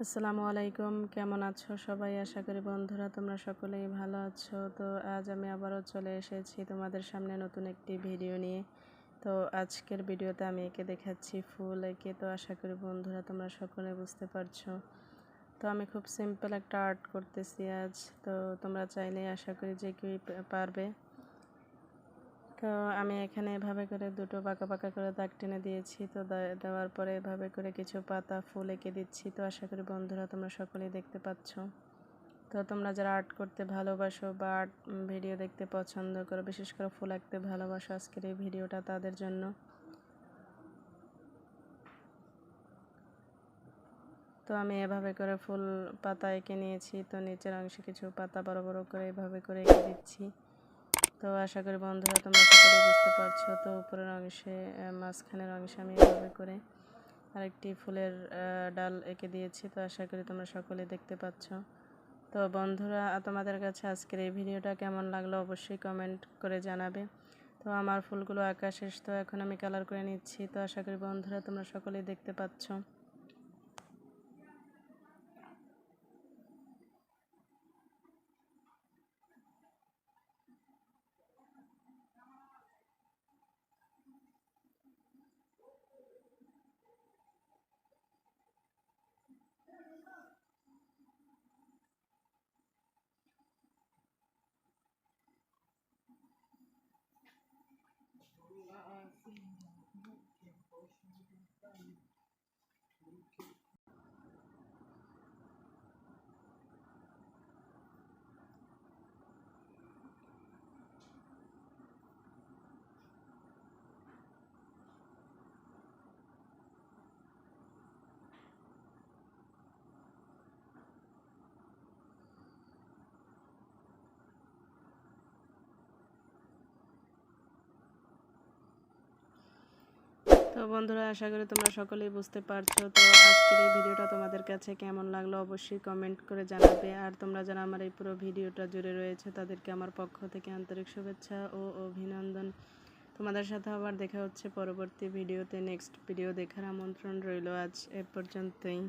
আসসালামু আলাইকুম, কেমন আছো সবাই? আশা করি বন্ধুরা তোমরা সকলেই ভালো আছো। তো আজ আমি আবারও চলে এসেছি তোমাদের সামনে নতুন একটি ভিডিও নিয়ে। তো আজকের ভিডিওতে আমি এঁকে দেখাচ্ছি ফুল এঁকে। তো আশা করি বন্ধুরা তোমরা সকলে বুঝতে পারছো। তো আমি খুব সিম্পল একটা আর্ট করতেছি আজ। তো তোমরা চাইলে আশা করি যে কেউই পারবে। তো আমি এখানে এভাবে করে দুটো বাঁকা বাঁকা করে দাগ টেনে দিয়েছি। তো দেওয়ার পরে এভাবে করে কিছু পাতা ফুল এঁকে দিচ্ছি। তো আশা করি বন্ধুরা তোমরা সকলেই দেখতে পাচ্ছ। তো তোমরা যারা আর্ট করতে ভালোবাসো বা আর্ট ভিডিও দেখতে পছন্দ করো, বিশেষ করে ফুল আঁকতে ভালোবাসো, আজকের এই ভিডিওটা তাদের জন্য। তো আমি এভাবে করে ফুল পাতা এঁকে নিয়েছি। তো নিচের অংশে কিছু পাতা বড় বড় করে এভাবে করে এঁকে দিচ্ছি। তো আশা করি বন্ধুরা তোমরা সকলে বুঝতে পারছো। তো উপরের অংশে মাঝখানের অংশে আমি এভাবে করে আরেকটি ফুলের ডাল এঁকে দিয়েছি। তো আশা করি তোমরা সকলে দেখতে পাচ্ছ। তো বন্ধুরা তোমাদের কাছে আজকের এই ভিডিওটা কেমন লাগলো অবশ্যই কমেন্ট করে জানাবে। তো আমার ফুলগুলো আঁকা শেষ। তো এখন আমি কালার করে নিচ্ছি। তো আশা করি বন্ধুরা তোমরা সকলেই দেখতে পাচ্ছ। তো বন্ধুরা আশা করি তোমরা সকলেই বুঝতে পারছো। তো আজকের এই ভিডিওটা তোমাদের কাছে কেমন লাগলো অবশ্যই কমেন্ট করে জানাবে। আর তোমরা যারা আমার এই পুরো ভিডিওটা জুড়ে রয়েছে তাদেরকে আমার পক্ষ থেকে আন্তরিক শুভেচ্ছা ও অভিনন্দন। তোমাদের সাথে আবার দেখা হচ্ছে পরবর্তী ভিডিওতে। নেক্সট ভিডিও দেখার আমন্ত্রণ রইল। আজ এ পর্যন্তই।